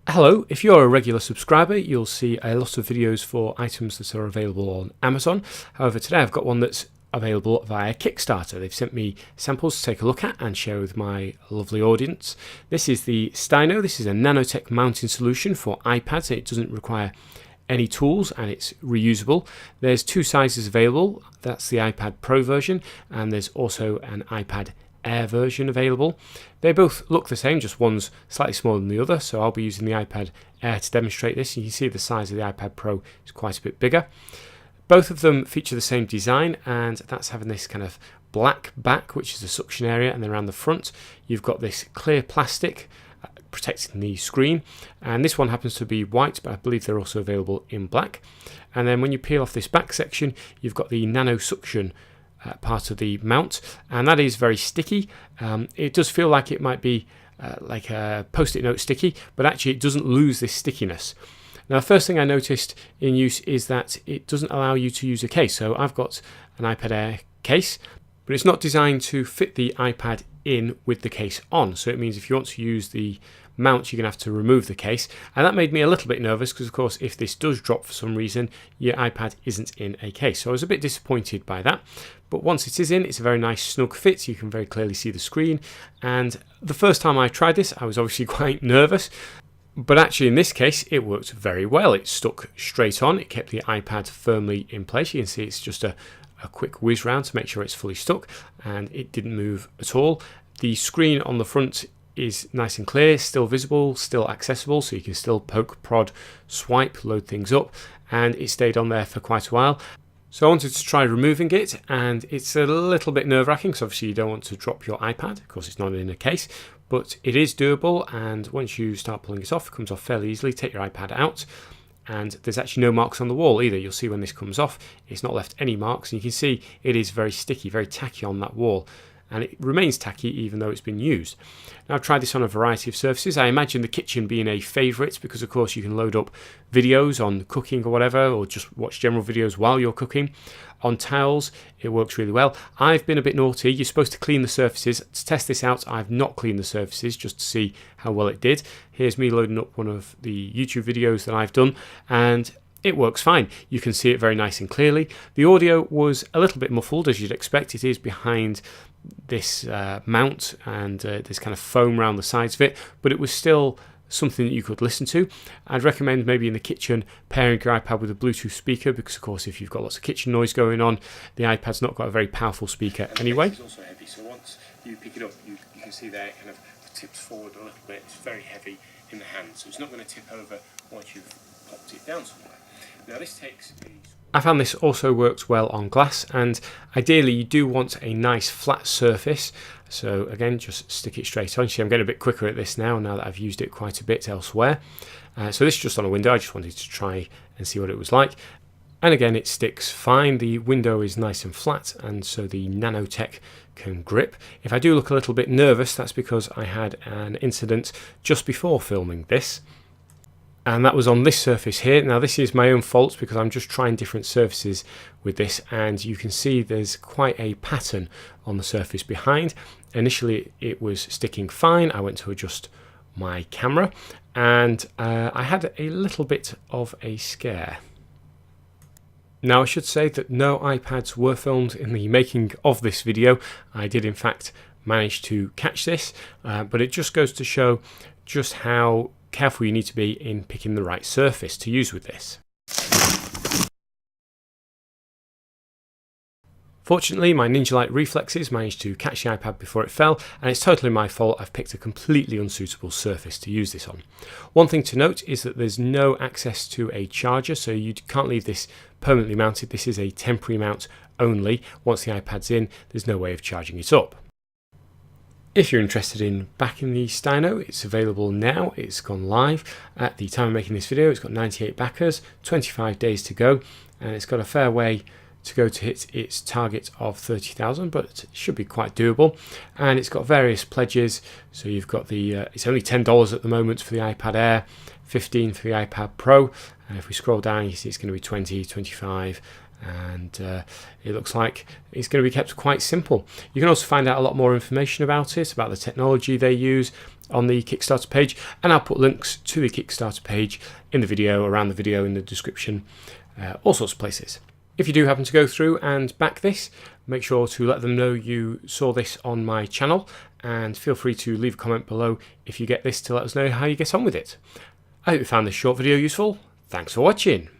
Hello, if you're a regular subscriber, you'll see a lot of videos for items that are available on Amazon. However, today I've got one that's available via Kickstarter. They've sent me samples to take a look at and share with my lovely audience. This is the STINO. This is a nanotech mounting solution for iPads. It doesn't require any tools and it's reusable. There's two sizes available. That's the iPad Pro version, and there's also an iPad Air version available. They both look the same, just one's slightly smaller than the other, so I'll be using the iPad Air to demonstrate this. You can see the size of the iPad Pro is quite a bit bigger. Both of them feature the same design, and that's having this kind of black back, which is the suction area, and then around the front you've got this clear plastic protecting the screen, and this one happens to be white, but I believe they're also available in black. And then when you peel off this back section, you've got the nano suction part of the mount, and that is very sticky. It does feel like it might be like a post-it note sticky, but actually it doesn't lose this stickiness. Now, the first thing I noticed in use is that it doesn't allow you to use a case. So I've got an iPad Air case, but it's not designed to fit the iPad in with the case on. So it means if you want to use the mount, you're going to have to remove the case, and that made me a little bit nervous because, of course, if this does drop for some reason, your iPad isn't in a case. So I was a bit disappointed by that, but once it is in, it's a very nice snug fit. You can very clearly see the screen, and the first time I tried this, I was obviously quite nervous, but actually in this case it worked very well. It stuck straight on. It kept the iPad firmly in place. You can see it's just a quick whiz round to make sure it's fully stuck, and it didn't move at all. The screen on the front is nice and clear, still visible, still accessible, so you can still poke, prod, swipe, load things up, and it stayed on there for quite a while. So I wanted to try removing it, and it's a little bit nerve-wracking because obviously you don't want to drop your iPad. Of course, it's not in a case, but it is doable, and once you start pulling it off, it comes off fairly easily. Take your iPad out, and there's actually no marks on the wall either. You'll see when this comes off, it's not left any marks, and you can see it is very sticky, very tacky on that wall, and it remains tacky even though it's been used. Now, I've tried this on a variety of surfaces. I imagine the kitchen being a favourite because, of course, you can load up videos on cooking or whatever, or just watch general videos while you're cooking. On tiles, it works really well. I've been a bit naughty. You're supposed to clean the surfaces. To test this out, I've not cleaned the surfaces just to see how well it did. Here's me loading up one of the YouTube videos that I've done, and it works fine. You can see it very nice and clearly. The audio was a little bit muffled, as you'd expect. It is behind this mount, and there's kind of foam around the sides of it, but it was still something that you could listen to. I'd recommend maybe in the kitchen pairing your iPad with a Bluetooth speaker, because of course if you've got lots of kitchen noise going on, the iPad's not got a very powerful speaker anyway. It's also heavy, so once you pick it up, you can see there it kind of tips forward a little bit. It's very heavy in the hand, so it's not going to tip over once you've popped it down somewhere. Now this takes I found this also works well on glass, and ideally you do want a nice flat surface. So again, just stick it straight on. See, I'm getting a bit quicker at this now that I've used it quite a bit elsewhere. So this is just on a window. I just wanted to try and see what it was like. And again, it sticks fine. The window is nice and flat, and so the nanotech can grip. If I do look a little bit nervous, that's because I had an incident just before filming this, and that was on this surface here. Now this is my own fault because I'm just trying different surfaces with this, and you can see there's quite a pattern on the surface behind. Initially it was sticking fine. I went to adjust my camera, and I had a little bit of a scare. Now I should say that no iPads were filmed in the making of this video. I did in fact manage to catch this, but it just goes to show just how careful you need to be in picking the right surface to use with this. Fortunately, my ninja-like reflexes managed to catch the iPad before it fell, and it's totally my fault. I've picked a completely unsuitable surface to use this on. One thing to note is that there's no access to a charger, so you can't leave this permanently mounted. This is a temporary mount only. Once the iPad's in, there's no way of charging it up. If you're interested in backing the STINO, it's available now. It's gone live. At the time of making this video, it's got 98 backers, 25 days to go, and it's got a fair way to go to hit its target of 30,000, but it should be quite doable. And it's got various pledges. So you've got the, it's only $10 at the moment for the iPad Air, $15 for the iPad Pro. And if we scroll down, you see it's going to be 20, 25, and it looks like it's going to be kept quite simple. You can also find out a lot more information about it, about the technology they use, on the Kickstarter page, and I'll put links to the Kickstarter page in the video, around the video, in the description, all sorts of places. If you do happen to go through and back this, make sure to let them know you saw this on my channel, and feel free to leave a comment below if you get this to let us know how you get on with it. I hope you found this short video useful. Thanks for watching.